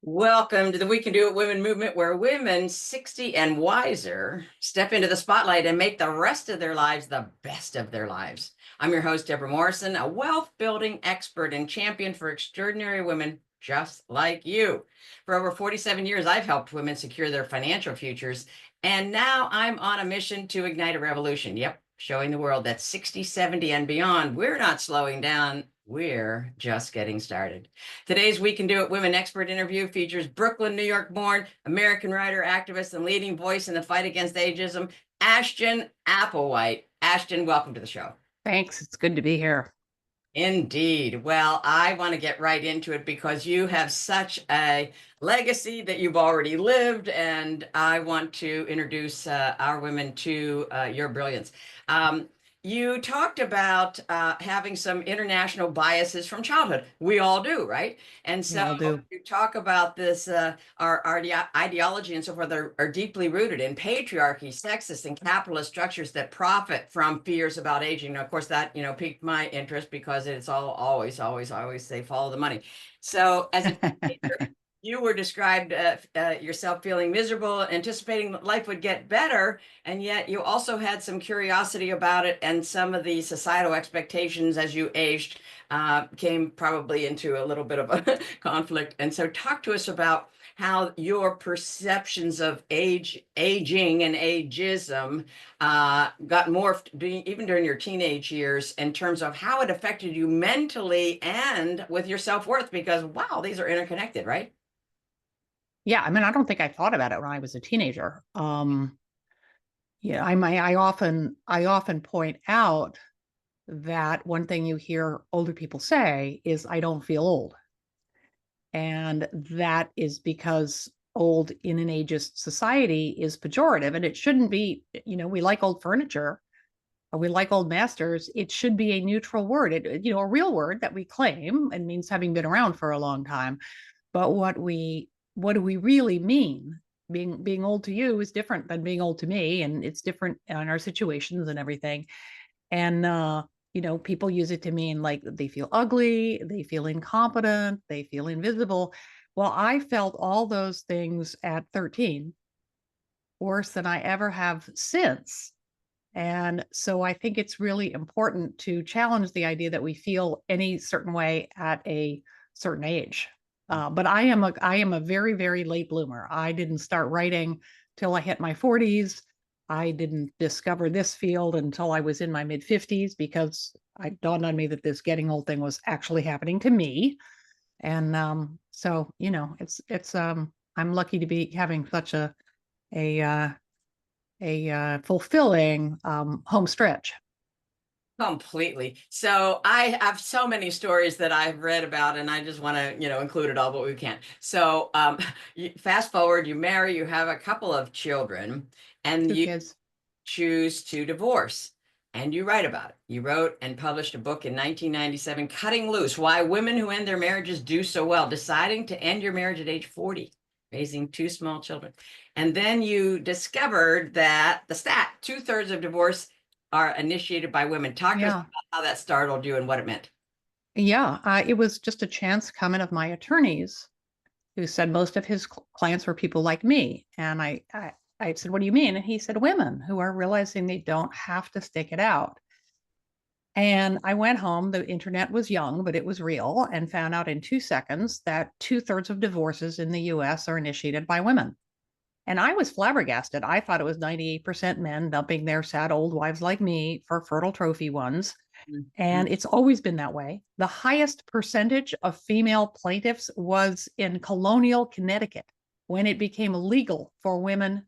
Welcome to the We Can Do It Women movement, where women 60 and wiser step into the spotlight and make the rest of their lives the best of their lives. I'm your host, Debra Morrison, a wealth building expert and champion for extraordinary women just like you. For over 47 years, I've helped women secure their financial futures, and now I'm on a mission to ignite a revolution. Yep, showing the world that 60, 70, and beyond, we're not slowing down. We're just getting started. Today's We Can Do It Women Expert interview features Brooklyn, New York born, American writer, activist, and leading voice in the fight against ageism, Ashton Applewhite. Ashton, welcome to the show. Thanks. It's good to be here. Indeed. Well, I want to get right into it because you have such a legacy that you've already lived, and I want to introduce our women to your brilliance. You talked about having some international biases from childhood. We all do, right? And We all so do. you talk about this, our ideology and so forth are deeply rooted in patriarchy, sexist, and capitalist structures that profit from fears about aging. Now, of course, that, piqued my interest because it's always, they follow the money. So as a teenager, you were described yourself feeling miserable, anticipating that life would get better, and yet you also had some curiosity about it, and some of the societal expectations as you aged came probably into a little bit of a conflict. And so talk to us about how your perceptions of aging and ageism got morphed even during your teenage years in terms of how it affected you mentally and with your self-worth, because wow, these are interconnected, right? Yeah, I mean, I don't think I thought about it when I was a teenager. I often point out that one thing you hear older people say is, "I don't feel old," and that is because old in an ageist society is pejorative, and it shouldn't be. We like old furniture, or we like old masters. It should be a neutral word. A real word that we claim and means having been around for a long time. But what do we really mean? Being old to you is different than being old to me, and it's different in our situations and everything. And people use it to mean like they feel ugly, they feel incompetent, they feel invisible. Well, I felt all those things at 13, worse than I ever have since. And so I think it's really important to challenge the idea that we feel any certain way at a certain age. But I am a very, very late bloomer. I didn't start writing till I hit my 40s. I didn't discover this field until I was in my mid 50s, because it dawned on me that this getting old thing was actually happening to me. And so I'm lucky to be having such a fulfilling home stretch. Completely. So I have so many stories that I've read about, and I just want to, include it all, but we can't. So fast forward, you marry, you have a couple of children, and 2 you kids. choose to divorce, and you write about it. You wrote and published a book in 1997, Cutting Loose: Why Women Who End Their Marriages Do So Well, deciding to end your marriage at age 40, raising 2 small children. And then you discovered that the stat, 2/3 of divorce are initiated by women. Talk to us Yeah. about how that startled you and what it meant. Yeah. It was just a chance comment of my attorneys, who said most of his clients were people like me. And I said, "What do you mean?" And he said, "Women who are realizing they don't have to stick it out." And I went home. The internet was young, but it was real, and found out in 2 seconds that 2/3 of divorces in the US are initiated by women. And I was flabbergasted. I thought it was 98% men dumping their sad old wives like me for fertile trophy ones. Mhm. And it's always been that way. The highest percentage of female plaintiffs was in colonial Connecticut, when it became illegal for women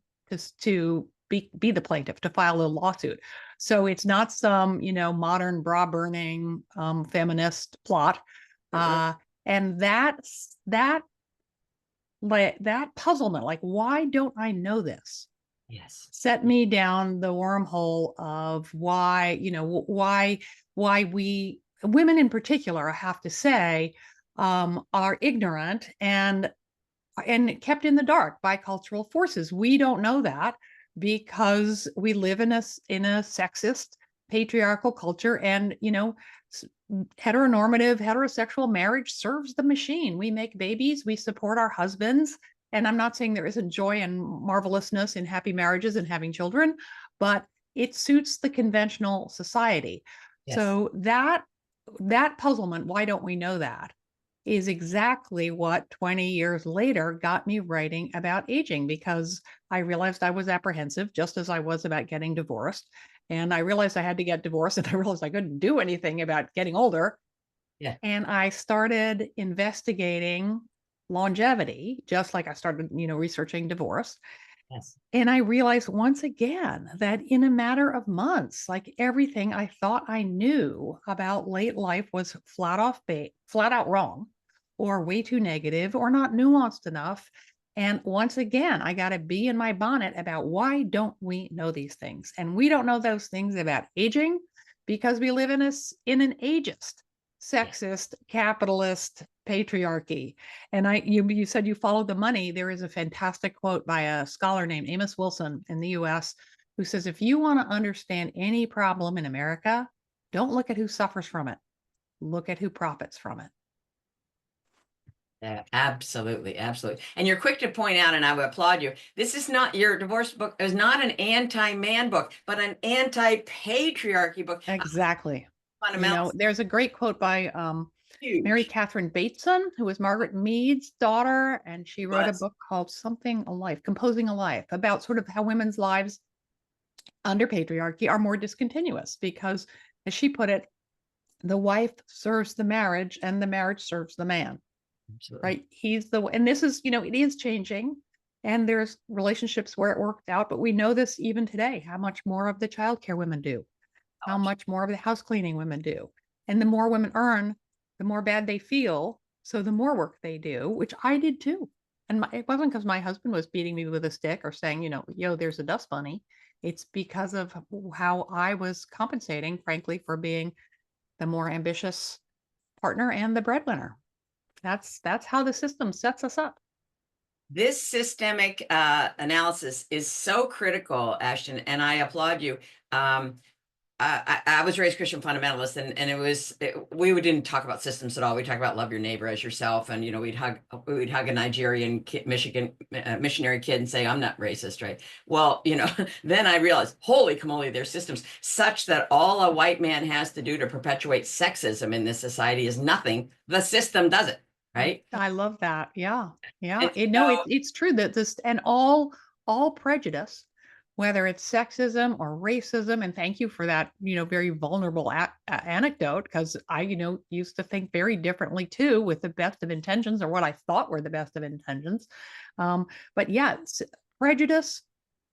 to be the plaintiff, to file a lawsuit. So it's not some, modern bra burning feminist plot. Mhm. And that puzzlement, like, why don't I know this? Yes. Set me down the wormhole of why we women in particular, I have to say, are ignorant and kept in the dark by cultural forces. We don't know that because we live in a sexist patriarchal culture, and heteronormative heterosexual marriage serves the machine. We make babies, we support our husbands, and I'm not saying there isn't joy and marvelousness in happy marriages and having children, but it suits the conventional society. Yes. So that puzzlement, why don't we know that, is exactly what 20 years later got me writing about aging, because I realized I was apprehensive, just as I was about getting divorced. And I realized I had to get divorced, and I realized I couldn't do anything about getting older. Yeah. And I started investigating longevity, just like I started, researching divorce. Yes. And I realized once again that in a matter of months, like everything I thought I knew about late life was flat out wrong, or way too negative, or not nuanced enough. And once again, I got a bee in my bonnet about why don't we know these things? And we don't know those things about aging because we live in an ageist, sexist, capitalist patriarchy. And you said you follow the money. There is a fantastic quote by a scholar named Amos Wilson in the US who says, if you want to understand any problem in America, don't look at who suffers from it. Look at who profits from it. Yeah, absolutely, absolutely. And you're quick to point out, and I would applaud you. This is not, your divorce book is not an anti-man book, but an anti-patriarchy book. Exactly. Fundamentals. There's a great quote by Mary Huge. Catherine Bateson, who was Margaret Mead's daughter, and she wrote a Was. book called Something a Life, Composing a Life, about sort of how women's lives under patriarchy are more discontinuous because, as she put it, the wife serves the marriage and the marriage serves the man. Absolutely. Right? He's and this is, it is changing, and there's relationships where it worked out, but we know this even today, how much more of the childcare women do, how much more of the house cleaning women do. And the more women earn, the more bad they feel. So the more work they do, which I did too. And it wasn't because my husband was beating me with a stick or saying, yo, there's a dust bunny. It's because of how I was compensating, frankly, for being the more ambitious partner and the breadwinner. That's how the system sets us up. This systemic analysis is so critical, Ashton, and I applaud you. I was raised Christian fundamentalist, and we didn't talk about systems at all. We talked about love your neighbor as yourself, and we'd hug a Nigerian kid, missionary kid and say, I'm not racist, right? Well, then I realized, holy camoly, there's systems such that all a white man has to do to perpetuate sexism in this society is nothing. The system does it, right? I love that. Yeah. Yeah. And It's true that and all prejudice, whether it's sexism or racism, and thank you for that, very vulnerable anecdote, because I, used to think very differently too, with the best of intentions, or what I thought were the best of intentions. But yeah, prejudice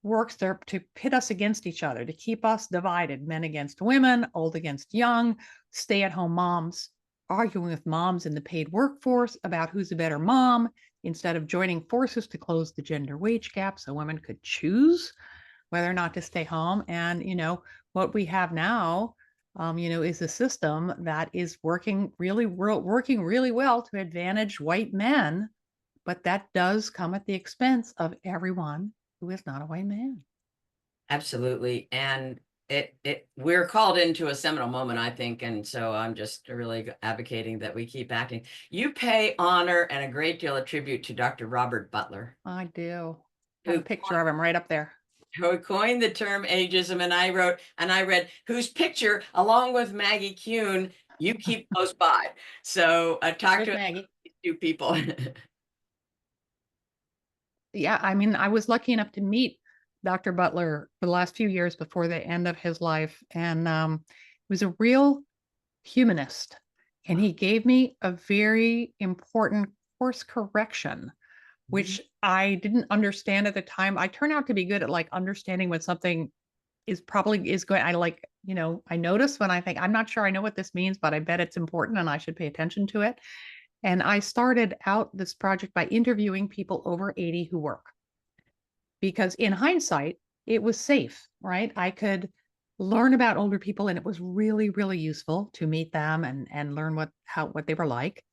works to pit us against each other, to keep us divided, men against women, old against young, stay-at-home moms arguing with moms in the paid workforce about who's a better mom, instead of joining forces to close the gender wage gap so women could choose whether or not to stay home. And, what we have now, is a system that is working really well to advantage white men. But that does come at the expense of everyone who is not a white man. absolutely. And we're called into a seminal moment, I think. And so I'm just really advocating that we keep acting. You pay honor and a great deal of tribute to Dr. Robert Butler. I do. I have a picture of him right up there. Who coined the term ageism, and I read, whose picture, along with Maggie Kuhn, you keep close by. So talk to Maggie. these two people. Yeah, I mean, I was lucky enough to meet Dr. Butler for the last few years before the end of his life, and he was a real humanist, and he gave me a very important course correction, which I didn't understand at the time. I turn out to be good at like understanding when something is going. I notice when I think, I'm not sure I know what this means, but I bet it's important and I should pay attention to it. And I started out this project by interviewing people over 80 who work, because in hindsight, it was safe, right? I could learn about older people, and it was really, really useful to meet them and learn what they were like.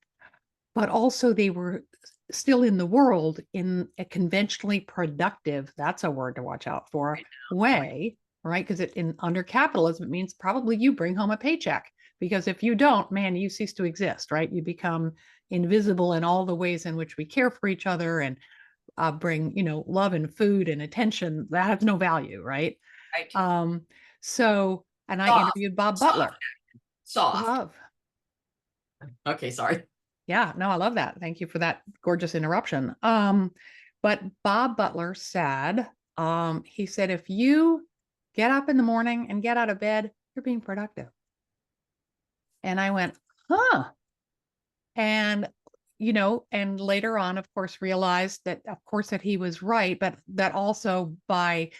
But also, they were still in the world in a conventionally productive, that's a word to watch out for, way. right? Because under capitalism, it means probably you bring home a paycheck. Because if you don't, man, you cease to exist, right? You become invisible in all the ways in which we care for each other and bring, love and food and attention. That has no value, right? Right. So, and I Soft, interviewed Bob soft, Butler. soft. Love. Okay, sorry. Yeah, no, I love that. Thank you for that gorgeous interruption. But Bob Butler said, he said, if you get up in the morning and get out of bed, you're being productive. And I went, huh. And, and later on, of course, realized that, of course, that he was right, but that also by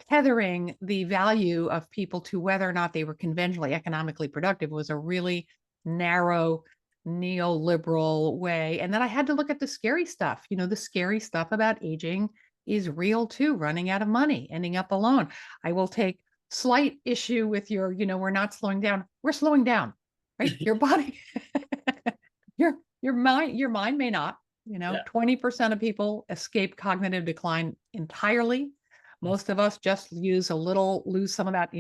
tethering the value of people to whether or not they were conventionally economically productive was a really narrow neoliberal way. And then I had to look at the scary stuff. The scary stuff about aging is real too, running out of money, ending up alone. I will take slight issue with your, we're not slowing down. We're slowing down, right? Your body, your mind may not. Yeah. 20% of people escape cognitive decline entirely. Most of us just lose some of that,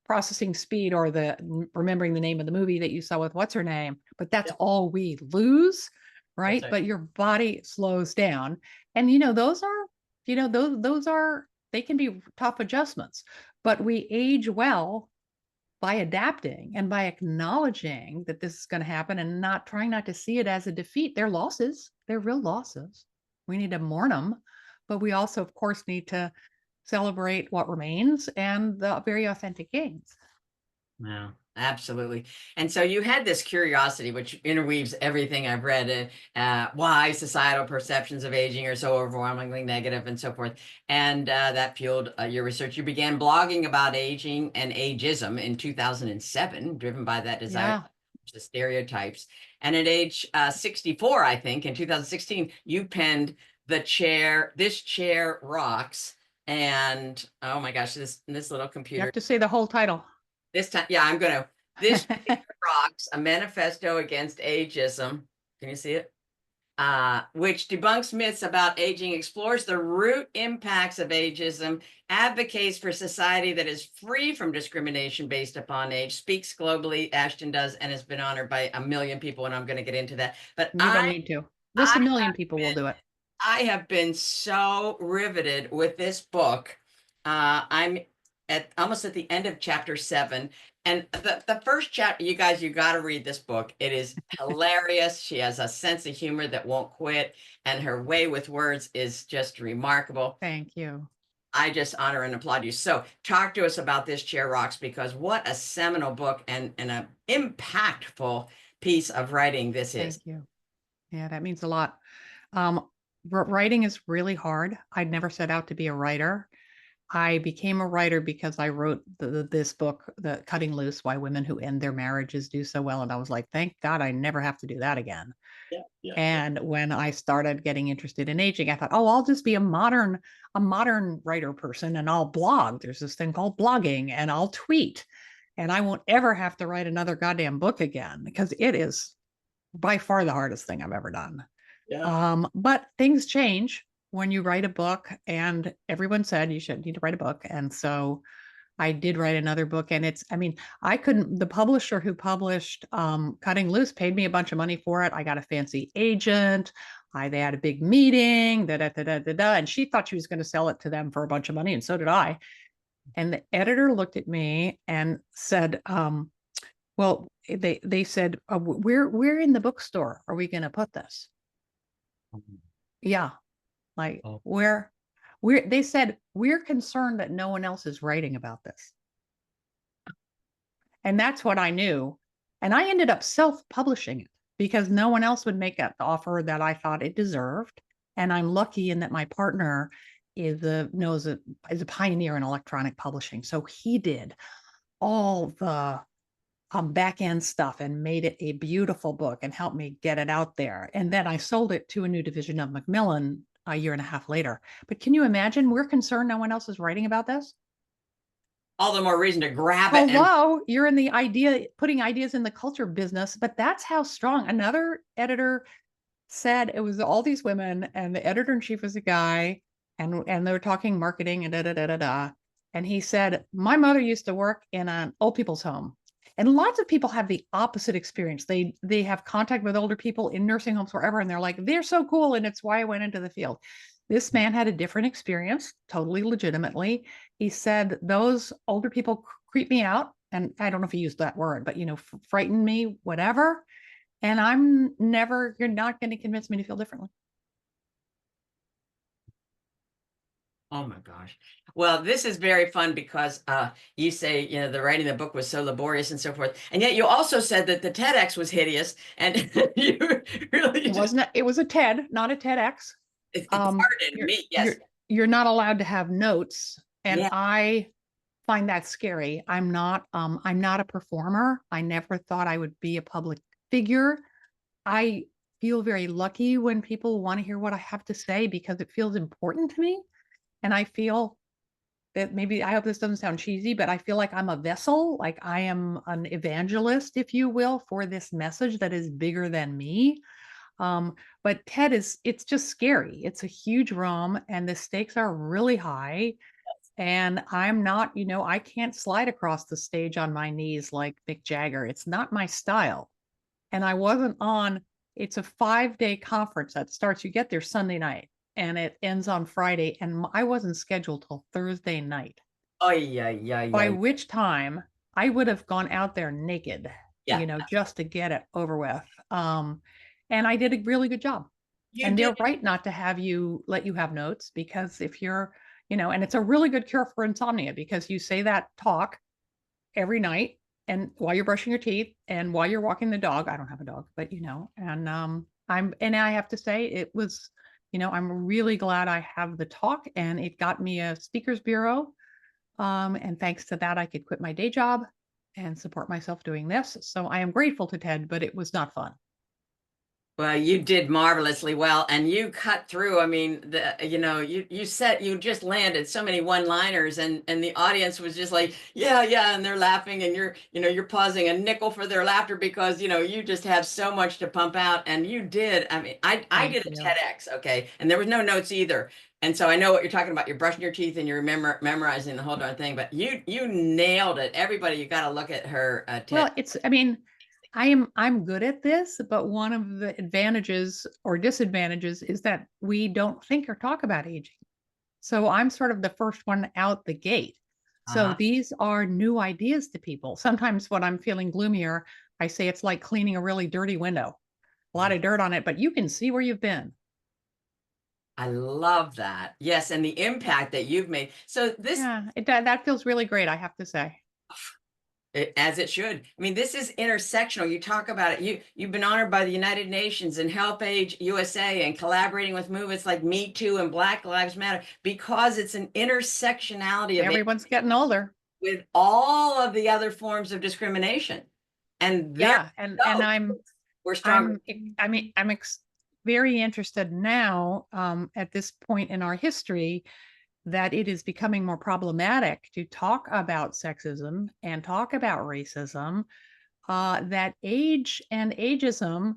processing speed or remembering the name of the movie that you saw with what's her name, but that's Yeah. all we lose, right? Right. But your body slows down. And those are they can be tough adjustments, but we age well by adapting and by acknowledging that this is going to happen and trying not to see it as a defeat. They're losses. They're real losses. We need to mourn them, but we also, of course, need to celebrate what remains and the very authentic gains. Yeah, absolutely. And so you had this curiosity, which interweaves everything I've read, why societal perceptions of aging are so overwhelmingly negative and so forth. And that fueled your research. You began blogging about aging and ageism in 2007, driven by that desire Yeah. to change the stereotypes. And at age 64, I think, in 2016, you penned This Chair Rocks. And oh my gosh, this little You computer. have to say the whole title. This time, yeah, I'm gonna. This Rocks, a manifesto against ageism. Can you see it? Which debunks myths about aging, explores the root impacts of ageism, advocates for society that is free from discrimination based upon age, speaks globally. Ashton does, and has been honored by a million people, and I'm going to get into that. But You don't need to. Just a million people will do it. I have been so riveted with this book. I'm almost at the end of chapter 7. And the first chapter, you guys, you got to read this book. It is hilarious. She has a sense of humor that won't quit, and her way with words is just remarkable. Thank you. I just honor and applaud you. So talk to us about This Chair Rocks, because what a seminal book and an impactful piece of writing this is. Thank you. Yeah, that means a lot. Writing is really hard. I'd never set out to be a writer. I became a writer because I wrote this book, The Cutting Loose: Why Women Who End Their Marriages Do So Well. And I was like, thank God I never have to do that again. Yeah, yeah. And when I started getting interested in aging, I thought, oh, I'll just be a modern writer person and I'll blog. There's this thing called blogging, and I'll tweet, and I won't ever have to write another goddamn book again, because it is by far the hardest thing I've ever done. Yeah. But things change when you write a book, and everyone said you should need to write a book. And so I did write another book, and the publisher who published Cutting Loose paid me a bunch of money for it. I got a fancy agent. They had a big meeting, and she thought she was going to sell it to them for a bunch of money. And so did I. And the editor looked at me and said, well, they said, where in the bookstore are we going to put this? Yeah. Like where they said, we're concerned that no one else is writing about this. And that's what I knew. And I ended up self-publishing it because no one else would make the offer that I thought it deserved. And I'm lucky in that my partner is a pioneer in electronic publishing. So he did all the back end stuff and made it a beautiful book and helped me get it out there. And then I sold it to a new division of Macmillan a year and a half later. But can you imagine? We're concerned no one else is writing about this. All the more reason to grab it. Hello, you're in the putting ideas in the culture business, but that's how strong. Another editor said it was all these women, and the editor in chief was a guy, and they were talking marketing and da da da da da. And he said, my mother used to work in an old people's home. And lots of people have the opposite experience. They have contact with older people in nursing homes, wherever, and they're like, they're so cool. And it's why I went into the field. This man had a different experience, totally legitimately. He said, those older people creep me out. And I don't know if he used that word, but, frighten me, whatever. And you're not going to convince me to feel differently. Oh my gosh. Well, this is very fun because you say, the writing of the book was so laborious and so forth. And yet you also said that the TEDx was hideous. And you really It was a TED, not a TEDx. pardon me. Yes. You're not allowed to have notes. And Yeah. I find that scary. I'm not a performer. I never thought I would be a public figure. I feel very lucky when people want to hear what I have to say because it feels important to me. And I feel that maybe, I hope this doesn't sound cheesy, but I feel like I'm a vessel, like I am an evangelist, if you will, for this message that is bigger than me. But TED it's just scary. It's a huge room and the stakes are really high. And I'm not, I can't slide across the stage on my knees like Mick Jagger. It's not my style. And I wasn't on, it's a 5-day conference that starts, you get there Sunday night and it ends on Friday. And I wasn't scheduled till Thursday night. Oh, yeah. By which time I would have gone out there naked, just to get it over with. And I did a really good job. And they're right not to let you have notes, because if you're, and it's a really good cure for insomnia, because you say that talk every night and while you're brushing your teeth and while you're walking the dog. I don't have a dog, but and I have to say it was, I'm really glad I have the talk, and it got me a speakers bureau. And thanks to that, I could quit my day job and support myself doing this. So I am grateful to TED, but it was not fun. Well, you did marvelously well, and you cut through. I mean, you just landed so many one-liners, and the audience was just like, yeah, and they're laughing, and you're pausing a nickel for their laughter because you just have so much to pump out, and you did. I mean, I did a TEDx, okay, and there was no notes either, and so I know what you're talking about. You're brushing your teeth and you're memorizing the whole darn thing, but you nailed it. Everybody, you got to look at her TED. Well, I'm good at this, but one of the advantages or disadvantages is that we don't think or talk about aging. So I'm sort of the first one out the gate. So these are new ideas to people. Sometimes when I'm feeling gloomier, I say it's like cleaning a really dirty window, a lot of dirt on it, but you can see where you've been. I love that. Yes, and the impact that you've made. So that feels really great, I have to say. As it should. I mean, this is intersectional. You talk about it. You've been honored by the United Nations and Help Age USA and collaborating with movements like Me Too and Black Lives Matter, because it's an intersectionality of everyone's getting older with all of the other forms of discrimination. And we're stronger. I'm very interested now, at this point in our history, that it is becoming more problematic to talk about sexism and talk about racism, that age and ageism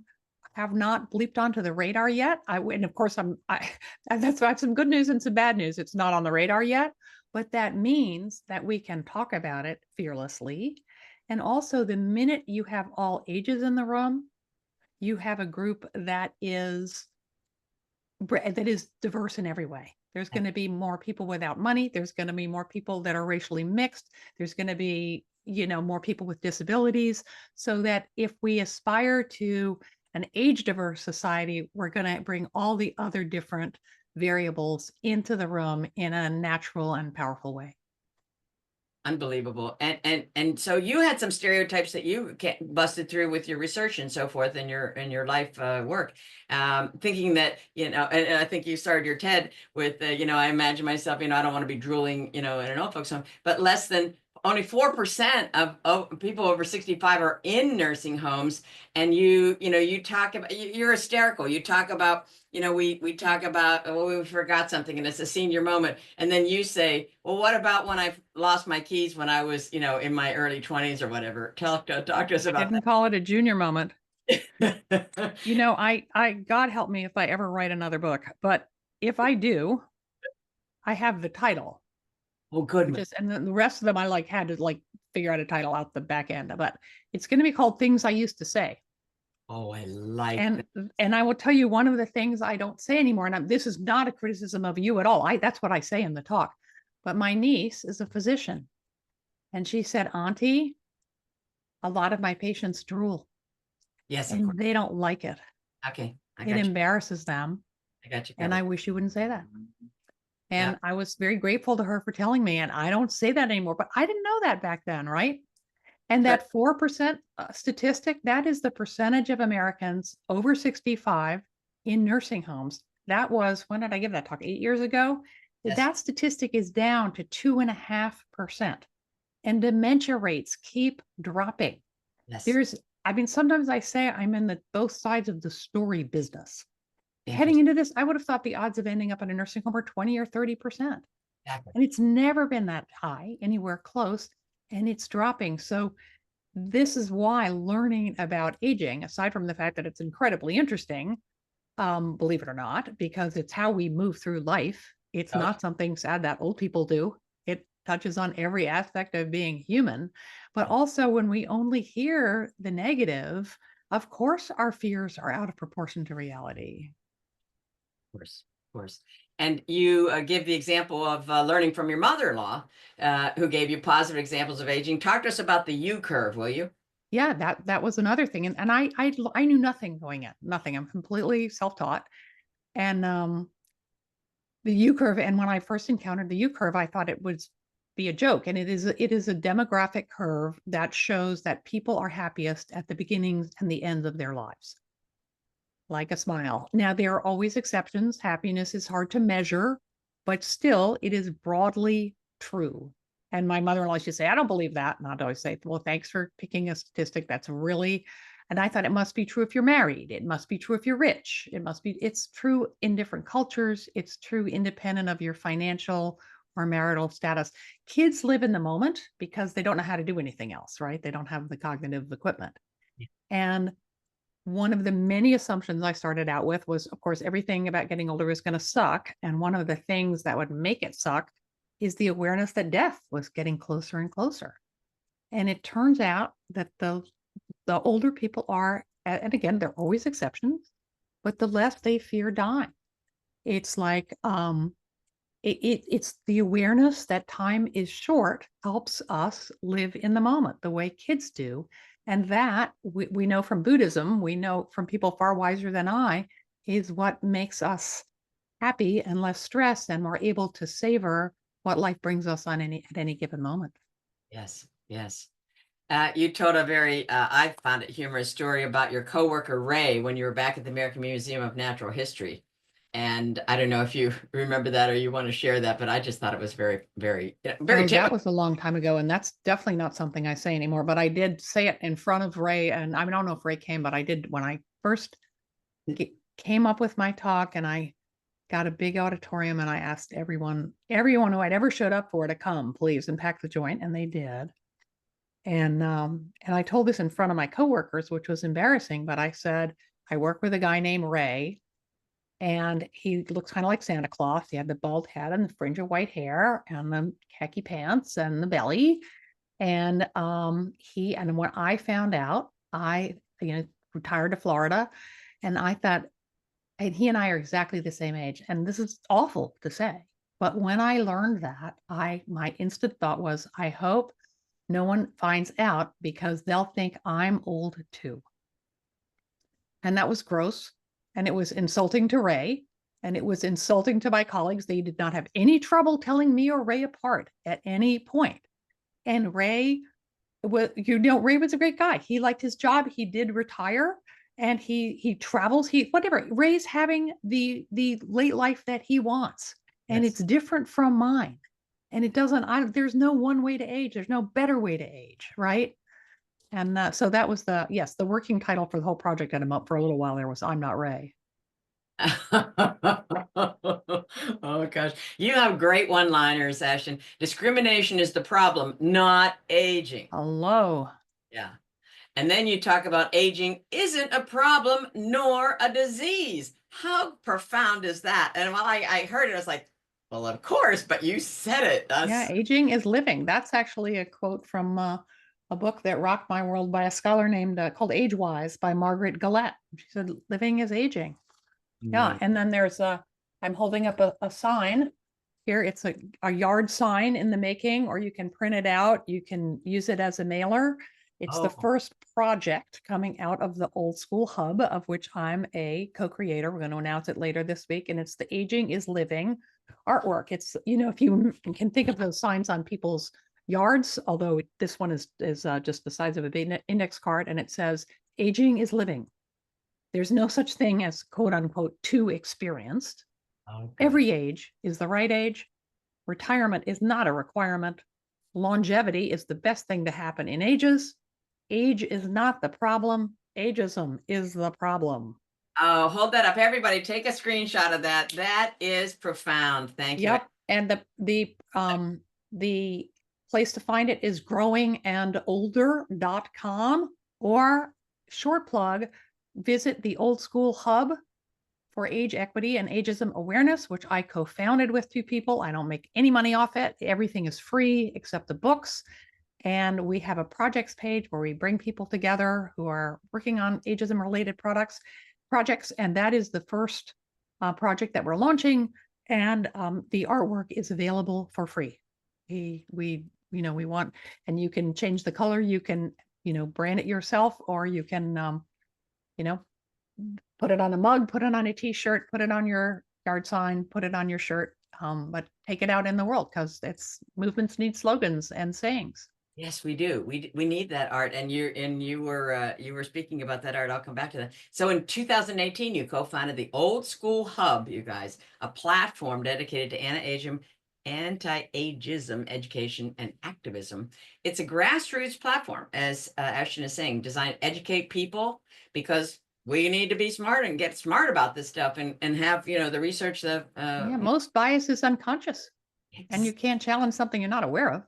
have not bleeped onto the radar yet. And of course, that's why I have some good news and some bad news. It's not on the radar yet, but that means that we can talk about it fearlessly. And also, the minute you have all ages in the room, you have a group that is diverse in every way. There's going to be more people without money. There's going to be more people that are racially mixed. There's going to be, more people with disabilities, so that if we aspire to an age diverse society, we're going to bring all the other different variables into the room in a natural and powerful way. Unbelievable. And so you had some stereotypes that you busted through with your research and so forth in your life work, thinking that, and I think you started your TED with, I imagine myself, I don't want to be drooling, in an old folks home, but only 4% of people over 65 are in nursing homes. And you talk about, you're hysterical. You talk about, we talk about, we forgot something and it's a senior moment. And then you say, well, what about when I lost my keys when I was, in my early 20s or whatever? Talk to us about that. Call it a junior moment. I God help me if I ever write another book, but if I do, I have the title. Oh, good. And then the rest of them I like had to like figure out a title out the back end, but it's going to be called Things I Used to Say. Oh, I like that. And I will tell you one of the things I don't say anymore, and this is not a criticism of you at all. That's what I say in the talk. But my niece is a physician, and she said, Auntie, a lot of my patients drool, Yes, of and course. they don't like it. Okay, I It got you. embarrasses them, I got you and I covered. wish you wouldn't say that. Yeah, And I was very grateful to her for telling me, and I don't say that anymore. But I didn't know that back then, right? And good. that 4% statistic, that is the percentage of Americans over 65 in nursing homes. That was, when did I give that talk? 8 years ago. Yes, That statistic is down to 2.5%. And dementia rates keep dropping. yes. Sometimes I say I'm in the both sides of the story business. Heading Interesting. into this, I would have thought the odds of ending up in a nursing home were 20 or 30%. Exactly. And it's never been that high anywhere close, and it's dropping. So this is why learning about aging, aside from the fact that it's incredibly interesting, believe it or not, because it's how we move through life. It's Oh, not something sad that old people do. It touches on every aspect of being human. But also, when we only hear the negative, of course, our fears are out of proportion to reality. of course, of course. And you give the example of learning from your mother-in-law, who gave you positive examples of aging. Talk to us about the U curve, will you? Yeah, that was another thing. And I knew nothing going in, nothing. I'm completely self-taught. And the U curve, and when I first encountered the U curve, I thought it would be a joke. And it is a demographic curve that shows that people are happiest at the beginnings and the ends of their lives, like a smile. Now, there are always exceptions. Happiness is hard to measure, but still, it is broadly true. And my mother-in-law used to say, I don't believe that. And I'd always say, well, thanks for picking a statistic that's really, and I thought it must be true if you're married. It must be true if you're rich. It's true in different cultures. It's true independent of your financial or marital status. Kids live in the moment because they don't know how to do anything else, right? They don't have the cognitive equipment. And one of the many assumptions I started out with was, of course, everything about getting older is going to suck. And one of the things that would make it suck is the awareness that death was getting closer and closer. And it turns out that the older people are, and again, there are always exceptions, but the less they fear dying. It's like it's the awareness that time is short helps us live in the moment the way kids do. And that we know from Buddhism, we know from people far wiser than I, is what makes us happy and less stressed and more able to savor what life brings us at any given moment. Yes, yes. You told a very, I found it humorous story about your coworker Ray when you were back at the American Museum of Natural History. And I don't know if you remember that or you want to share that, but I just thought it was very, very, very Oh, that typical. was a long time ago, and that's definitely not something I say anymore. But I did say it in front of Ray, and I don't know if Ray came, but I did when I first came up with my talk, and I got a big auditorium, and I asked everyone who had ever showed up for it to come, please, and pack the joint, and they did. And I told this in front of my coworkers, which was embarrassing, but I said, I work with a guy named Ray, and he looks kind of like Santa Claus. He had the bald head and the fringe of white hair and the khaki pants and the belly. And and when I found out, I retired to Florida, and I thought, and he and I are exactly the same age. And this is awful to say, but when I learned that, my instant thought was, I hope no one finds out because they'll think I'm old too. And that was gross. And it was insulting to Ray. And it was insulting to my colleagues. They did not have any trouble telling me or Ray apart at any point. And Ray Ray was a great guy. He liked his job. He did retire and he travels. Whatever. Ray's having the late life that he wants. And Yes. it's different from mine. And there's no one way to age. There's no better way to age. Right. And so that was the working title for the whole project. And for a little while there was, I'm Not Ray. Oh gosh, you have great one-liners, Ashton. Discrimination is the problem, not aging. Hello. Yeah. And then you talk about aging isn't a problem nor a disease. How profound is that? And while I heard it, I was like, Well, of course, but you said it. Yeah, aging is living. That's actually a quote from a book that rocked my world by a scholar named called Age Wise by Margaret Gillette. She said, living is aging. Yeah, and then there's I'm holding up a sign here. It's a yard sign in the making, or you can print it out. You can use it as a mailer. It's the Oh, first project coming out of the Old School Hub, of which I'm a co-creator. We're going to announce it later this week, and it's the Aging is Living artwork. It's, if you can think of those signs on people's yards, although this one is just the size of a big index card, and it says, aging is living. There's no such thing as quote unquote too experienced. okay. Every age is the right age. Retirement is not a requirement. Longevity is the best thing to happen in ages. Age is not the problem. Ageism is the problem. Oh, hold that up. Everybody take a screenshot of that. That is profound. Thank you. Yep. And the place to find it is growingandolder.com, or short plug, visit the Old School Hub for Age Equity and Ageism Awareness, which I co-founded with 2 people. I don't make any money off it. Everything is free except the books. And we have a projects page where we bring people together who are working on ageism related projects. And that is the first project that we're launching. And the artwork is available for free. We want, and you can change the color. You can, brand it yourself, or you can, put it on a mug, put it on a t-shirt, put it on your yard sign, put it on your shirt, but take it out in the world, because movements need slogans and sayings. Yes, we do. We need that art. And you were speaking about that art. I'll come back to that. So in 2018, you co-founded the Old School Hub, you guys, a platform dedicated to anti-ageism education and activism. It's a grassroots platform, as Ashton is saying, designed to educate people, because we need to be smart and get smart about this stuff, and have, the research that Yeah, most bias is unconscious, and you can't challenge something you're not aware of.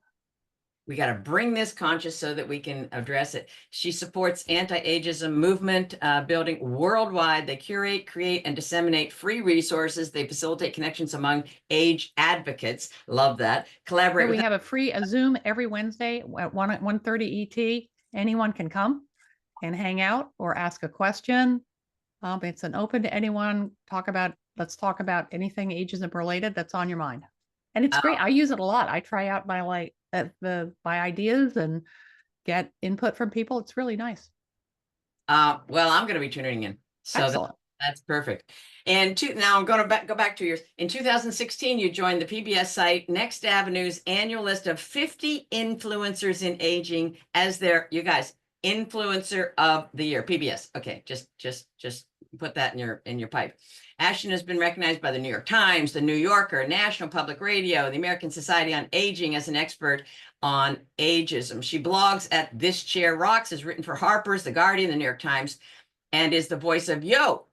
we got to bring this conscious so that we can address it. She supports anti-ageism movement building worldwide. They curate, create, and disseminate free resources. They facilitate connections among age advocates. Love that. Collaborate. We have a Zoom every Wednesday at 1:30 ET. Anyone can come and hang out or ask a question. It's an open to anyone. Let's talk about anything ageism related that's on your mind. And it's great. I use it a lot. I try out my ideas and get input from people. It's really nice. Well, I'm going to be tuning in. So that's perfect. And now I'm going to go back 2 years. In 2016, you joined the PBS site Next Avenue's annual list of 50 influencers in aging as their, you guys, influencer of the year. PBS. Okay, just put that in your pipe. Ashton has been recognized by the New York Times, the New Yorker, National Public Radio, the American Society on Aging as an expert on ageism. She blogs at This Chair Rocks, has written for Harper's, The Guardian, the New York Times, and is the voice of Yo,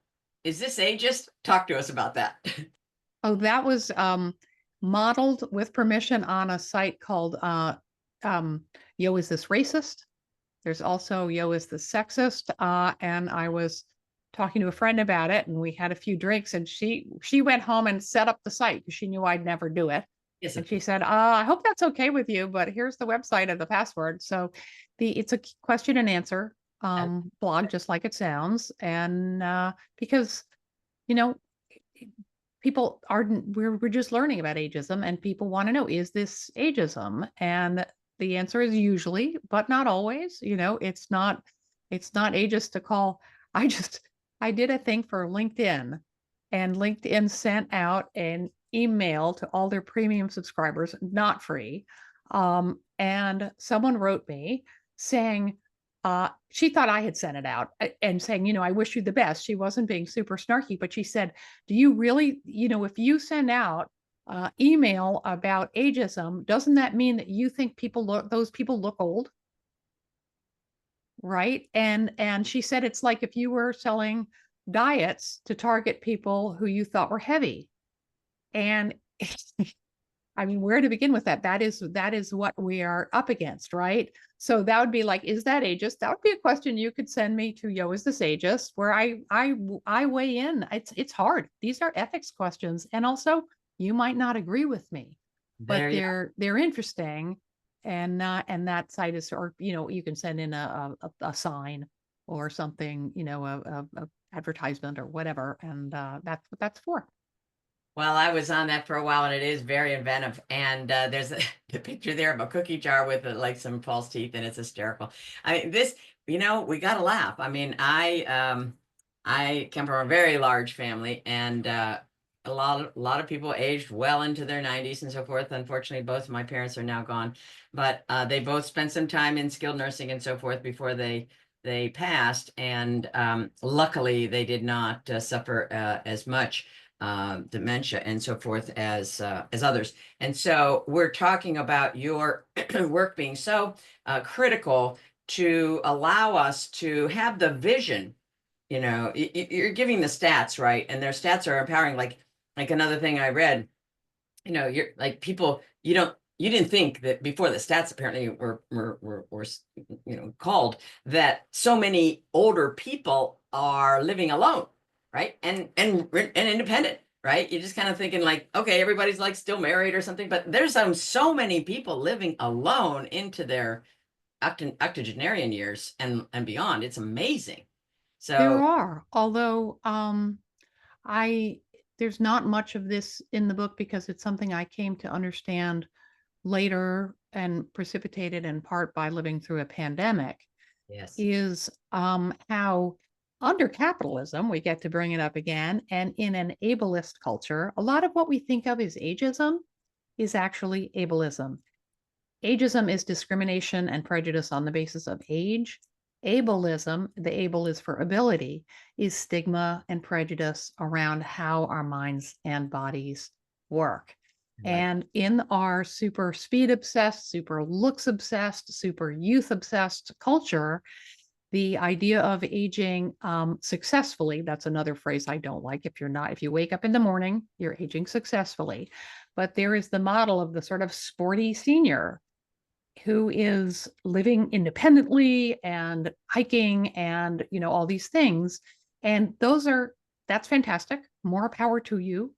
is this ageist? Talk to us about that. Oh, that was modeled with permission on a site called Yo, Is This Racist? There's also Yo, Is This Sexist? And I was talking to a friend about it, and we had a few drinks, and she went home and set up the site because she knew I'd never do it. Yes, and she said, I hope that's okay with you, but here's the website and the password. So it's a question and answer blog, just like it sounds. And because, people we're just learning about ageism, and people want to know, is this ageism? And the answer is usually, but not always, it's not ageist to call. I did a thing for LinkedIn, and LinkedIn sent out an email to all their premium subscribers, not free. And someone wrote me saying, she thought I had sent it out, and saying, I wish you the best. She wasn't being super snarky, but she said, do you really, if you send out email about ageism, doesn't that mean that you think those people look old? Right. And she said, it's like if you were selling diets to target people who you thought were heavy. And I mean, where to begin with that? That is what we are up against, right? So that would be like, is that ageist? That would be a question you could send me to Yo, Is This Ageist? Where I weigh in. It's hard. These are ethics questions. And also, You might not agree with me, but There you they're interesting. And that site is, or, you can send in a sign or something, a advertisement or whatever. And that's what that's for. Well, I was on that for a while, and it is very inventive. And there's the picture there of a cookie jar with like some false teeth, and it's hysterical. I mean, this, we got to laugh. I mean, I come from a very large family, and a lot of people aged well into their 90s and so forth. Unfortunately, both of my parents are now gone, but they both spent some time in skilled nursing and so forth before they passed. And luckily, they did not suffer as much dementia and so forth as others. And so we're talking about your work being so critical to allow us to have the vision. You're giving the stats, right? And their stats are empowering. Like another thing I read, you're like people, you didn't think that before the stats apparently were called, that so many older people are living alone, right? And independent, right? You're just kind of thinking like, okay, everybody's like still married or something, but there's so many people living alone into their octogenarian years and beyond. It's amazing. There So are, although I there's not much of this in the book because it's something I came to understand later and precipitated in part by living through a pandemic, yes, is how under capitalism, we get to bring it up again, and in an ableist culture, a lot of what we think of as ageism is actually ableism. Ageism is discrimination and prejudice on the basis of age. Ableism, the able is for ability, is stigma and prejudice around how our minds and bodies work. I like And in our super speed obsessed, super looks obsessed, super youth obsessed culture, the idea of aging successfully, that's another phrase I don't like. If you wake up in the morning, you're aging successfully. But there is the model of the sort of sporty senior who is living independently and hiking and, all these things. And that's fantastic. More power to you.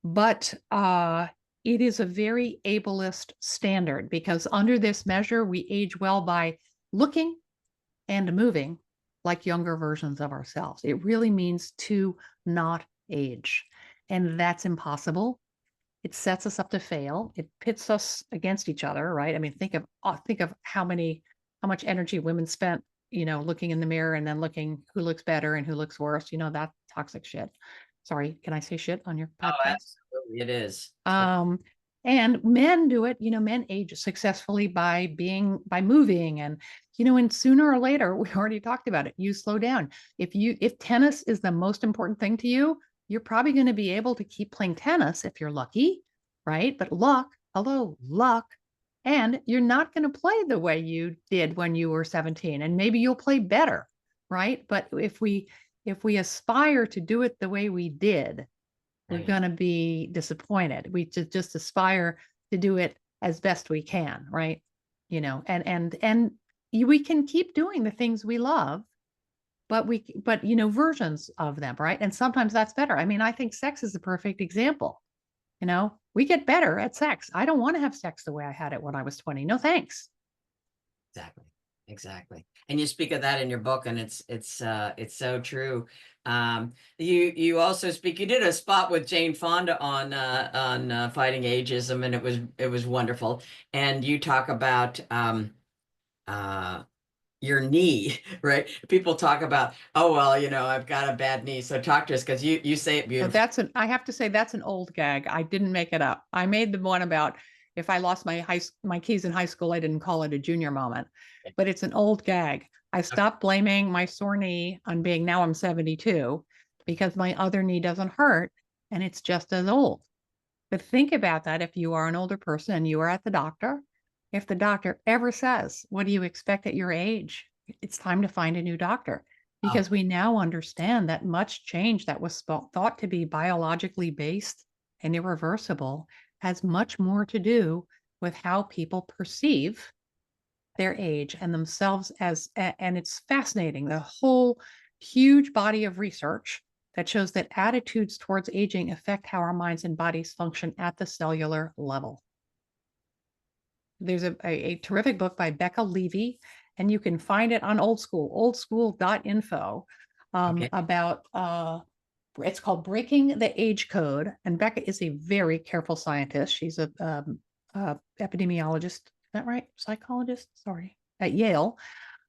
But it is a very ableist standard because under this measure, we age well by looking and moving like younger versions of ourselves. It really means to not age. And that's impossible. It sets us up to fail. It pits us against each other, right? I mean, think of how much energy women spent, looking in the mirror and then looking who looks better and who looks worse. That toxic shit. Sorry, can I say shit on your Oh, podcast? absolutely, it is. Um, and men do it, men age successfully by moving and sooner or later, we already talked about it. You slow down. If tennis is the most important thing to you, you're probably going to be able to keep playing tennis if you're lucky, right? But luck. And you're not going to play the way you did when you were 17, and maybe you'll play better, right? But if we aspire to do it the way we did, Oh, we're yeah. going to be disappointed. We just aspire to do it as best we can, right? And we can keep doing the things we love, but versions of them, right? And sometimes that's better. I mean, I think sex is the perfect example. We get better at sex. I don't want to have sex the way I had it when I was 20. No, thanks. Exactly. Exactly. And you speak of that in your book, and it's so true. You also speak, you did a spot with Jane Fonda on fighting ageism, and it was wonderful. And you talk about uh your knee, right? People talk about, oh well, I've got a bad knee. So talk to us, because you say it So beautifully. I have to say that's an old gag. I didn't make it up. I made the one about if I lost my keys in high school, I didn't call it a junior moment, but it's an old gag. I stopped blaming my sore knee on being now I'm 72 because my other knee doesn't hurt and it's just as old. But think about that if you are an older person and you are at the doctor. If the doctor ever says, what do you expect at your age? It's time to find a new doctor Oh, because we now understand that much change that was thought to be biologically based and irreversible has much more to do with how people perceive their age and themselves and it's fascinating. The whole huge body of research that shows that attitudes towards aging affect how our minds and bodies function at the cellular level. There's a terrific book by Becca Levy, and you can find it on oldschool.info, Okay. about it's called Breaking the Age Code. And Becca is a very careful scientist. She's a epidemiologist. Is that right? Psychologist? Sorry, at Yale.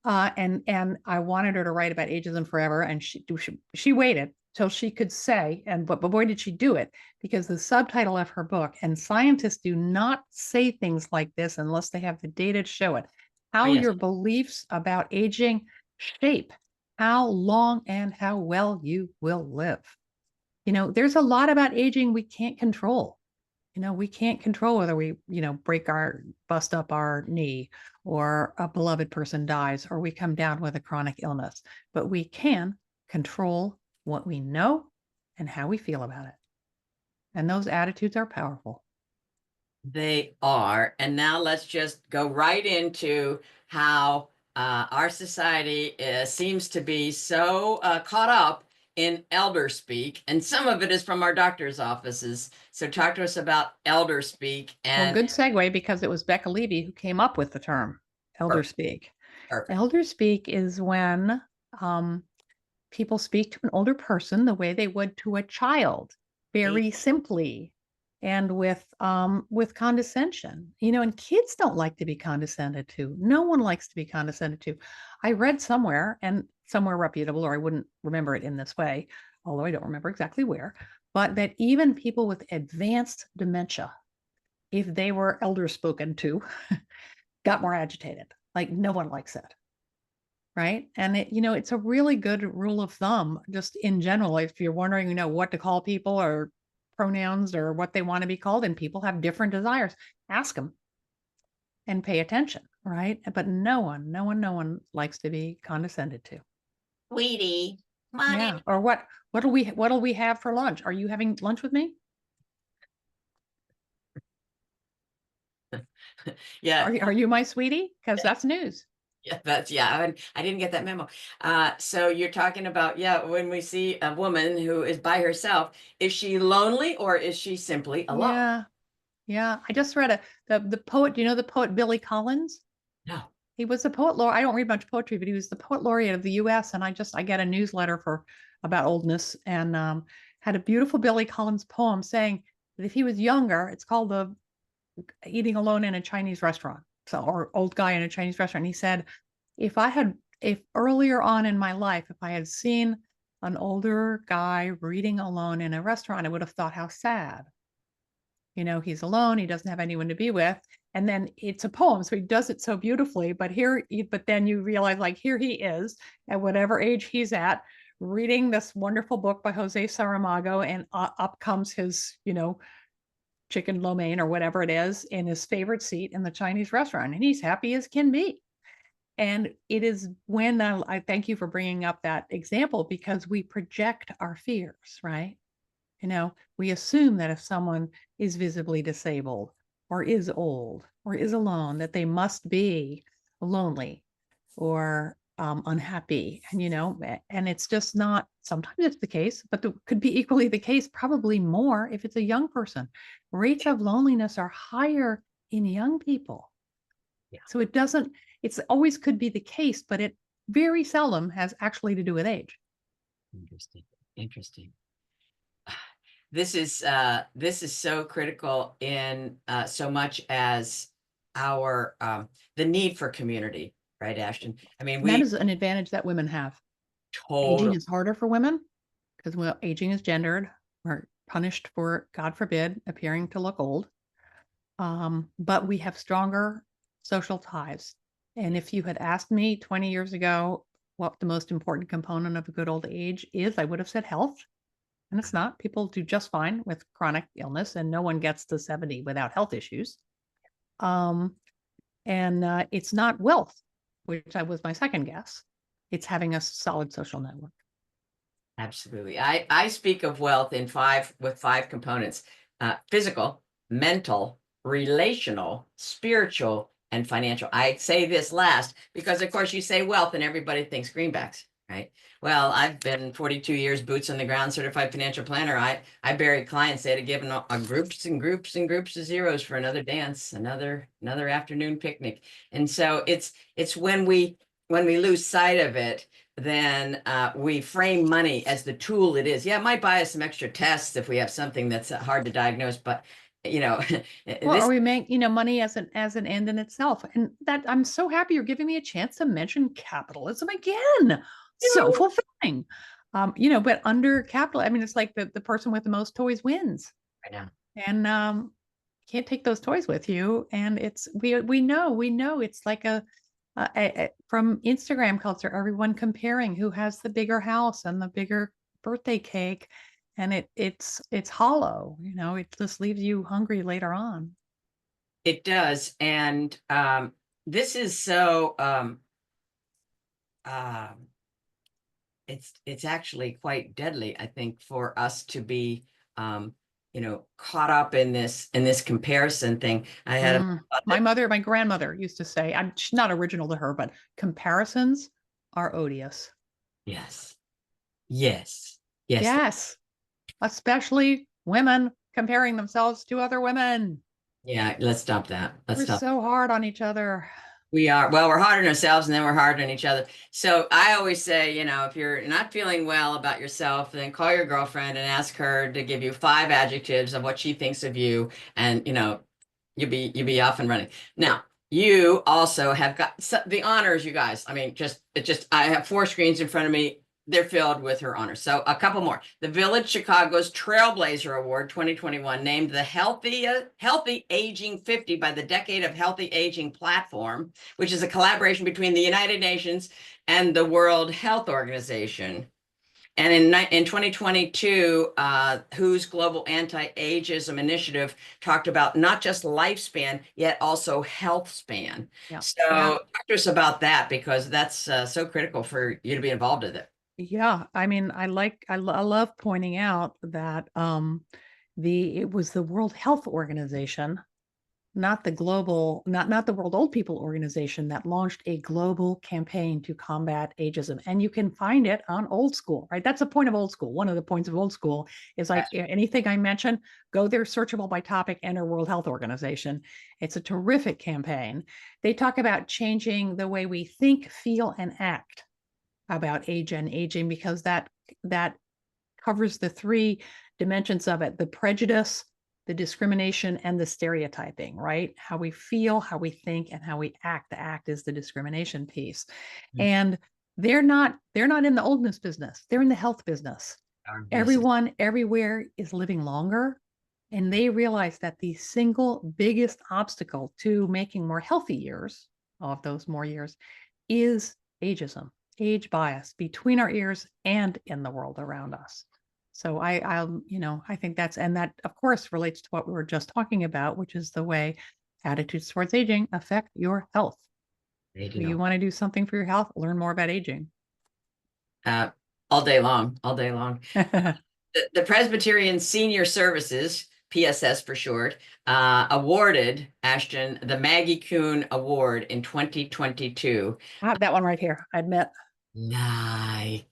And I wanted her to write about ageism forever, and she waited till she could say, but boy did she do it, because the subtitle of her book, and scientists do not say things like this unless they have the data to show it, Oh, how yes. your beliefs about aging shape how long and how well you will live. There's a lot about aging we can't control. We can't control whether we, bust up our knee, or a beloved person dies, or we come down with a chronic illness, but we can control what we know and how we feel about it. And those attitudes are powerful. They are. And now let's just go right into how our society seems to be so caught up in elder speak. And some of it is from our doctor's offices. So talk to us about elder speak. Well, And good segue, because it was Becca Levy who came up with the term elder speak. perfect. Elder speak is when people speak to an older person the way they would to a child, very simply and with condescension. And kids don't like to be condescended to. No one likes to be condescended to. I read somewhere, and somewhere reputable, or I wouldn't remember it in this way, although I don't remember exactly where, but that even people with advanced dementia, if they were elder spoken to, got more agitated. Like, no one likes it. Right. And it's a really good rule of thumb, just in general. If you're wondering, what to call people, or pronouns, or what they want to be called, and people have different desires, ask them and pay attention. Right. But no one likes to be condescended to. Sweetie, come Yeah. Or what'll we have for lunch? Are you having lunch with me? Yeah. Are you my sweetie? Because that's news. Yeah, I didn't get that memo. So you're talking about, when we see a woman who is by herself, is she lonely or is she simply alone? Yeah. Yeah. I just read the poet, the poet Billy Collins? No. He was the poet laureate. I don't read much poetry, but he was the poet laureate of the US. And I get a newsletter about oldness, and had a beautiful Billy Collins poem saying that if he was younger, it's called the Eating Alone in a Chinese Restaurant. So, or Old Guy in a Chinese Restaurant. He said, if earlier on in my life, if I had seen an older guy reading alone in a restaurant, I would have thought how sad. He's alone. He doesn't have anyone to be with. And then it's a poem, so he does it so beautifully. But then you realize, like, here he is at whatever age he's at, reading this wonderful book by Jose Saramago, and up comes his, chicken lo mein or whatever it is, in his favorite seat in the Chinese restaurant, and he's happy as can be. And it is when I thank you for bringing up that example, because we project our fears, right? We assume that if someone is visibly disabled, or is old, or is alone, that they must be lonely or unhappy. And it's just not. Sometimes it's the case, but it could be equally the case, probably more, if it's a young person. Rates of loneliness are higher in young people. Yeah. So it's always could be the case, but it very seldom has actually to do with age. Interesting. This is so critical in so much as our the need for community, right, Ashton? I mean, That is an advantage that women have. Aging is harder for women because, aging is gendered. We're punished for, God forbid, appearing to look old. But we have stronger social ties. And if you had asked me 20 years ago what the most important component of a good old age is, I would have said health. And it's not. People do just fine with chronic illness, and no one gets to 70 without health issues. And it's not wealth, which was my second guess. It's having a solid social network. Absolutely. I speak of wealth with five components: physical, mental, relational, spiritual, and financial. I say this last because, of course, you say wealth and everybody thinks greenbacks, Right. Well, I've been 42 years boots on the ground certified financial planner. I bury clients. They'd have given a groups and groups and groups of zeros for another dance, another afternoon picnic. And so it's when we lose sight of it, then we frame money as the tool it is. Yeah, it might buy us some extra tests if we have something that's hard to diagnose, but you know, Or this we make, money as an end in itself. And that I'm so happy you're giving me a chance to mention capitalism again. So fulfilling. But under capital, I mean, it's like the person with the most toys wins. right now. And can't take those toys with you. And it's we know it's like from Instagram culture, everyone comparing who has the bigger house and the bigger birthday cake. And it's hollow, it just leaves you hungry later on. It does. And this is so it's actually quite deadly, I think, for us to be caught up in this comparison thing. I had my grandmother used to say, she's not original to her, but comparisons are odious. yes, yes, yes, Yes, especially women comparing themselves to other women. yeah. Let's stop that. We're so hard on each other. We are. Well, we're hard on ourselves and then we're hard on each other. So I always say, if you're not feeling well about yourself, then call your girlfriend and ask her to give you 5 adjectives of what she thinks of you. And, you'll be off and running. Now, you also have got the honors, you guys. I mean, I have 4 screens in front of me. They're filled with her honors. So a couple more. The Village Chicago's Trailblazer Award 2021 named the Healthy Aging 50 by the Decade of Healthy Aging platform, which is a collaboration between the United Nations and the World Health Organization. And in 2022, WHO's Global Anti-Ageism Initiative talked about not just lifespan, yet also health span. Yeah. So talk to us about that, because that's so critical for you to be involved with it. Yeah, I mean, I love pointing out that it was the World Health Organization, not the World Old People Organization, that launched a global campaign to combat ageism. And you can find it on Old School, right? That's the point of Old School. One of the points of Old School is like anything I mention, go there, searchable by topic, enter World Health Organization. It's a terrific campaign. They talk about changing the way we think, feel, and act about age and aging, because that covers the 3 dimensions of it: the prejudice, the discrimination, and the stereotyping, right? How we feel, how we think, and how we act. The act is the discrimination piece. And they're not in the oldness business. They're in the health business. Everyone everywhere is living longer. And they realize that the single biggest obstacle to making more healthy years, of those more years, is ageism, age bias between our ears and in the world around us. So I think that of course relates to what we were just talking about, which is the way attitudes towards aging affect your health. If you want to do something for your health, learn more about aging. All day long. The Presbyterian Senior Services, PSS for short, awarded Ashton the Maggie Kuhn Award in 2022. I have that one right here, I admit. Nice.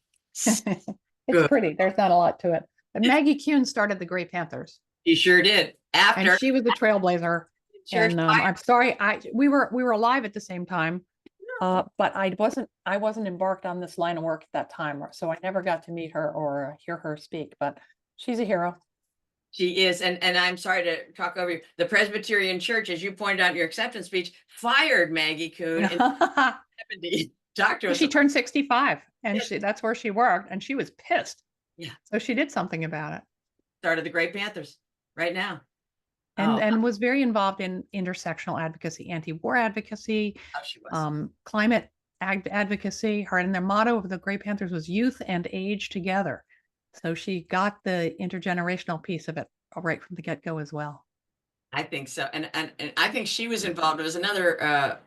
It's pretty. There's not a lot to it. But Maggie Kuhn started the Grey Panthers. She sure did. And she was the trailblazer. And I'm sorry, we were alive at the same time. But I wasn't embarked on this line of work at that time, so I never got to meet her or hear her speak, but she's a hero. She is. And I'm sorry to talk over you. The Presbyterian Church, as you pointed out in your acceptance speech, fired Maggie Kuhn in 1970. Talk to us. She turned 65 and that's where she worked, and she was pissed. Yeah. So she did something about it. Started the Grey Panthers right now. And was very involved in intersectional advocacy, anti-war advocacy, climate advocacy. And their motto of the Grey Panthers was youth and age together. So she got the intergenerational piece of it right from the get-go as well. I think so. And I think she was involved. There was another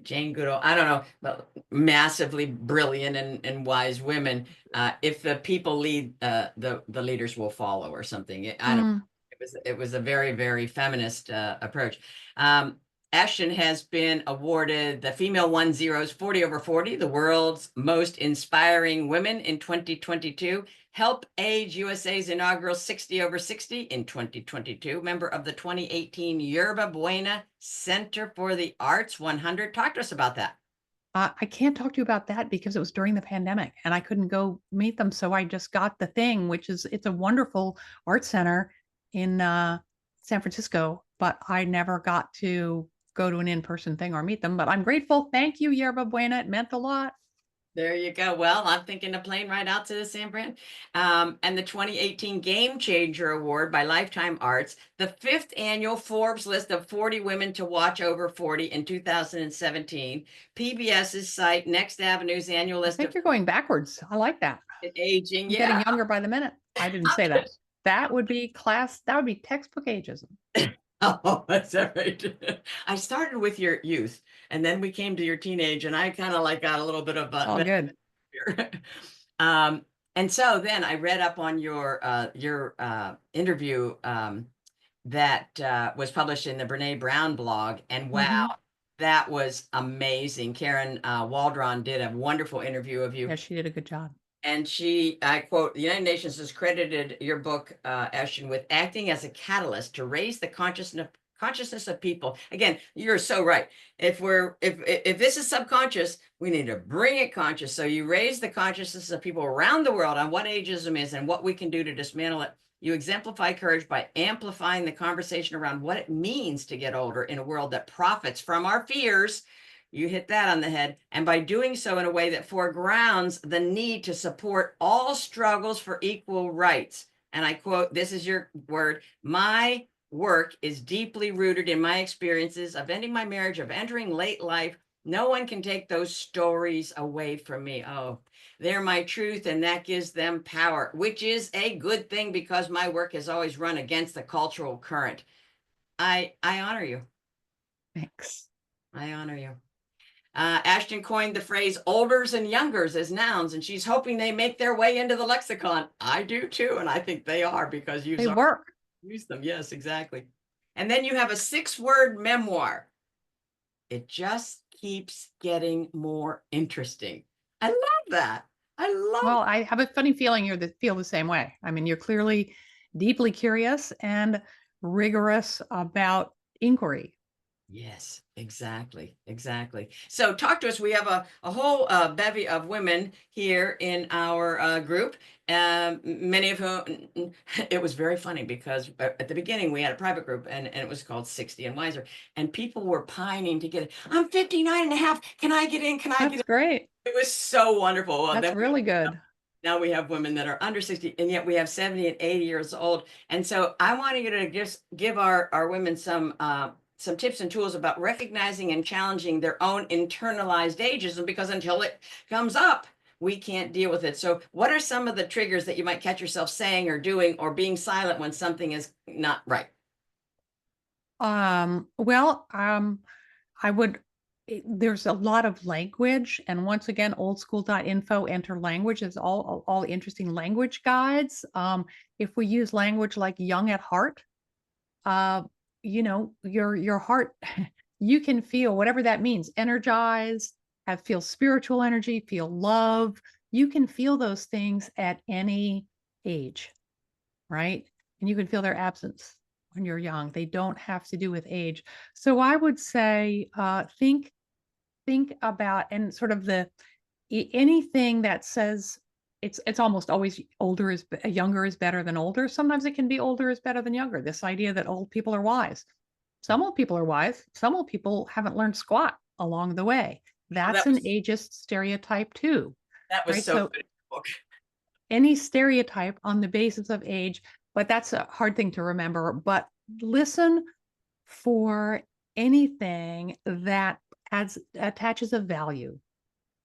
Jane Goodall, I don't know, but massively brilliant and wise women. If the people lead, the leaders will follow, or something. I don't know. It was a very, very feminist approach. Ashton has been awarded the Female 10's 40 over 40, the world's most inspiring women in 2022. Help Age USA's inaugural 60 over 60 in 2022. Member of the 2018 Yerba Buena Center for the Arts 100. Talk to us about that. I can't talk to you about that because it was during the pandemic and I couldn't go meet them. So I just got the thing, which is it's a wonderful art center in San Francisco, but I never got to go to an in-person thing or meet them. But I'm grateful. Thank you, Yerba Buena. It meant a lot. There you go. Well, I'm thinking of plane right out to the San Fran. And the 2018 Game Changer Award by Lifetime Arts, the 5th annual Forbes list of 40 women to watch over 40 in 2017, PBS's site Next Avenue's annual I list think of you're going backwards. I like that. aging. I'm getting Yeah. younger by the minute. I didn't say that. That would be textbook ageism. Oh, that's all right. I started with your youth, and then we came to your teenage, and I kind of like got a little bit of All good. um, and so then I read up on your interview that was published in the Brene Brown blog, and wow, that was amazing. Karen Waldron did a wonderful interview of you. Yeah, she did a good job. And I quote, the United Nations has credited your book, Ashton, with acting as a catalyst to raise the consciousness of people. Again, you're so right. If this is subconscious, we need to bring it conscious. So you raise the consciousness of people around the world on what ageism is and what we can do to dismantle it. You exemplify courage by amplifying the conversation around what it means to get older in a world that profits from our fears. You hit that on the head. And by doing so in a way that foregrounds the need to support all struggles for equal rights. And I quote, this is your word, my work is deeply rooted in my experiences of ending my marriage, of entering late life. No one can take those stories away from me. Oh, they're my truth, and that gives them power, which is a good thing because my work has always run against the cultural current. I honor you. Thanks. I honor you. Ashton coined the phrase olders and youngers as nouns, and she's hoping they make their way into the lexicon. I do too, and I think they are because they work. Use them. Yes, exactly. And then you have a 6-word memoir. It just keeps getting more interesting. I love that. Well, I have a funny feeling you feel the same way. I mean, you're clearly deeply curious and rigorous about inquiry. Yes, exactly. So talk to us. We have a whole bevy of women here in our group, many of whom, it was very funny because at the beginning we had a private group and it was called 60 and Wiser, and people were pining to get it. I'm 59 and a half. Can I get in? That's great. It was so wonderful. That's really good. Now we have women that are under 60, and yet we have 70 and 80 years old. And so I want you to just give our women some tips and tools about recognizing and challenging their own internalized ageism, because until it comes up, we can't deal with it. So what are some of the triggers that you might catch yourself saying or doing or being silent when something is not right? There's a lot of language, and once again, oldschool.info, enter language is all interesting language guides. If we use language like young at heart, your heart, you can feel whatever that means, energized, feel spiritual energy, feel love. You can feel those things at any age, right? And you can feel their absence when you're young. They don't have to do with age. So I would say, think about, and sort of anything that says it's almost always younger is better than older. Sometimes it can be older is better than younger. This idea that old people are wise. Some old people are wise. Some old people haven't learned squat along the way. That's an ageist stereotype too. That was right? so good. Any stereotype on the basis of age, but that's a hard thing to remember. But listen for anything that attaches a value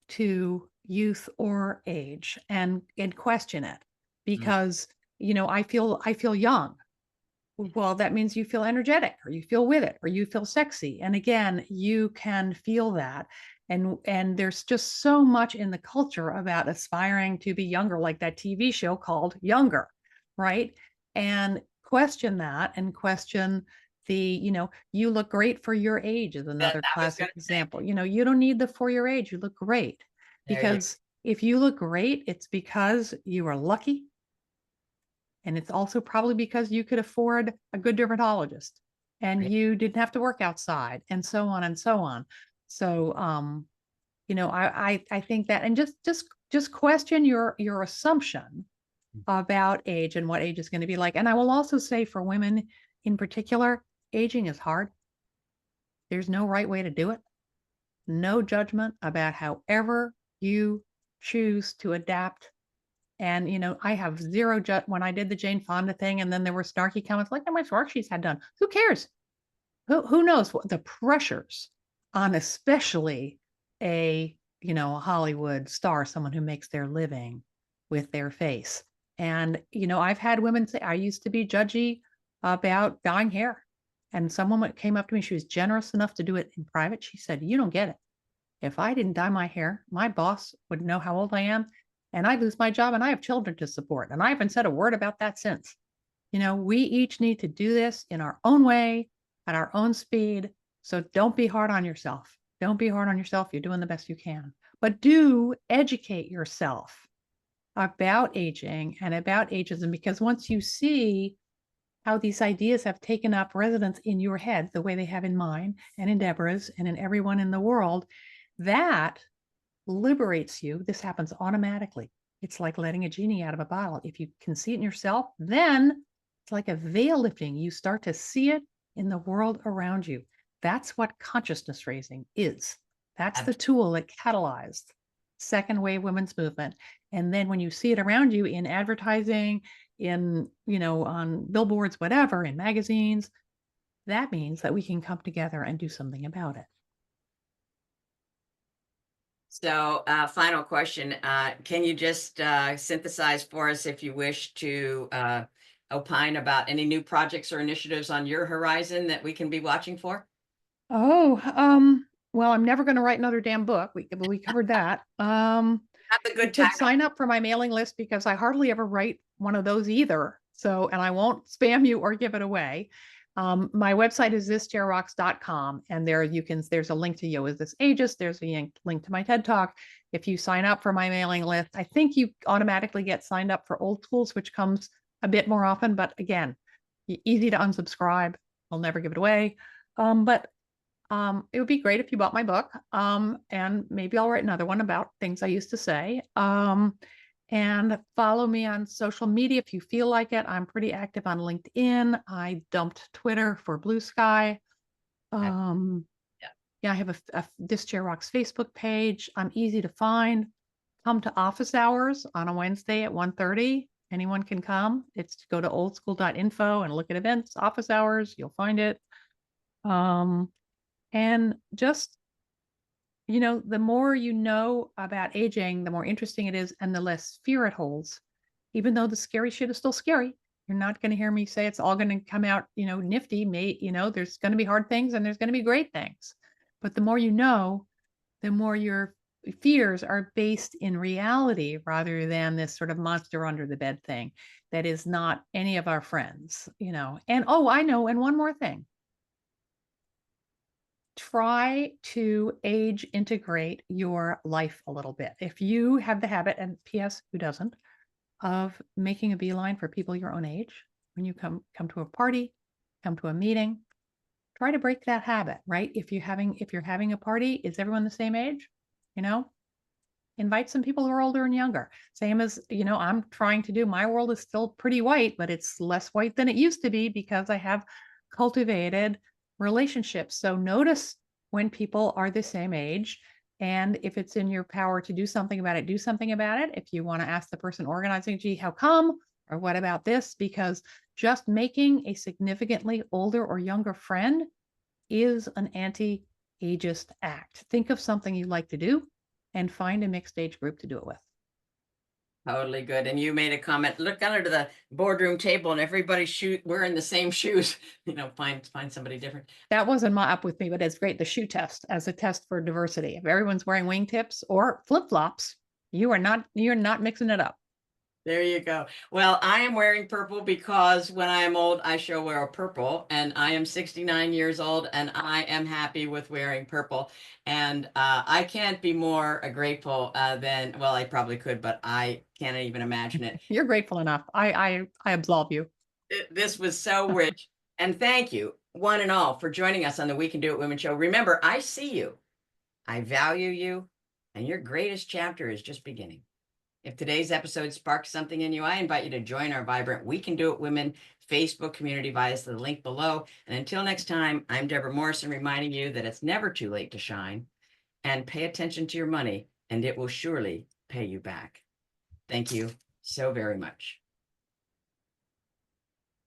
to youth or age, and question it, because I feel young. Well, that means you feel energetic, or you feel with it, or you feel sexy. And again, you can feel that. And there's just so much in the culture about aspiring to be younger, like that TV show called Younger, right? And question that, and question you look great for your age is That another I was classic gonna say. example. You don't need the for your age, you look great. There you Because if you look great, it's because you are lucky. And it's also probably because you could afford a good dermatologist and right. you didn't have to work outside and so on and so on. So, I think that, and just question your assumption about age and what age is going to be like. And I will also say for women in particular, aging is hard. There's no right way to do it. No judgment about however you choose to adapt. And, I have zero when I did the Jane Fonda thing, and then there were snarky comments like how much work she's had done. Who cares? Who knows what the pressures on, especially a Hollywood star, someone who makes their living with their face. And, I've had women say, I used to be judgy about dyeing hair. And someone came up to me, she was generous enough to do it in private. She said, you don't get it. If I didn't dye my hair, my boss would know how old I am and I'd lose my job and I have children to support. And I haven't said a word about that since. We each need to do this in our own way, at our own speed. So don't be hard on yourself. Don't be hard on yourself. You're doing the best you can. But do educate yourself about aging and about ageism, because once you see how these ideas have taken up residence in your head, the way they have in mine and in Deborah's and in everyone in the world, that liberates you. This happens automatically. It's like letting a genie out of a bottle. If you can see it in yourself, then it's like a veil lifting. You start to see it in the world around you. That's what consciousness raising is. That's the tool that catalyzed second wave women's movement. And then when you see it around you in advertising, on billboards, whatever, in magazines, that means that we can come together and do something about it. So, final question. Can you just synthesize for us, if you wish, to opine about any new projects or initiatives on your horizon that we can be watching for? Oh, well, I'm never going to write another damn book. We covered that. Not the You good could title. sign up for my mailing list because I hardly ever write one of those either. So, and I won't spam you or give it away. My website is thischairrocks.com, and there's a link to Yo, Is This Ageist? There's a link to my TED Talk. If you sign up for my mailing list, I think you automatically get signed up for Old Schools, which comes a bit more often, but again, easy to unsubscribe. I'll never give it away. But it would be great if you bought my book. And maybe I'll write another one about things I used to say. And follow me on social media if you feel like it. I'm pretty active on LinkedIn. I dumped Twitter for Blue Sky. Yeah, I have a This Chair Rocks Facebook page. I'm easy to find. Come to office hours on a Wednesday at 1:30. Anyone can come. It's to go to oldschool.info and look at events, office hours. You'll find it. And just, the more you know about aging, the more interesting it is and the less fear it holds. Even though the scary shit is still scary, you're not going to hear me say it's all going to come out, nifty. There's going to be hard things and there's going to be great things. But the more you know, the more your fears are based in reality rather than this sort of monster under the bed thing that is not any of our friends. And I know. And one more thing. Try to age integrate your life a little bit. If you have the habit, and P.S., who doesn't, of making a beeline for people your own age, when you come to a party, come to a meeting, try to break that habit, right? If you're having a party, is everyone the same age? Invite some people who are older and younger. Same as, I'm trying to do. My world is still pretty white, but it's less white than it used to be because I have cultivated relationships. So notice when people are the same age. And if it's in your power to do something about it, do something about it. If you want to ask the person organizing, gee, how come? Or what about this? Because just making a significantly older or younger friend is an anti-ageist act. Think of something you like to do and find a mixed age group to do it with. Totally good. And you made a comment, look under the boardroom table and everybody's wearing the same shoes, find somebody different. That wasn't my up with me, but it's great. The shoe test as a test for diversity. If everyone's wearing wingtips or flip-flops, you're not mixing it up. There you go. Well, I am wearing purple because when I am old, I shall wear purple. And I am 69 years old and I am happy with wearing purple. And I can't be more grateful than, well, I probably could, but I can't even imagine it. You're grateful enough. I absolve you. This was so rich. And thank you, one and all, for joining us on the We Can Do It Women Show. Remember, I see you, I value you, and your greatest chapter is just beginning. If today's episode sparked something in you, I invite you to join our vibrant We Can Do It Women Facebook community via the link below. And until next time, I'm Debra Morrison, reminding you that it's never too late to shine, and pay attention to your money, and it will surely pay you back. Thank you so very much.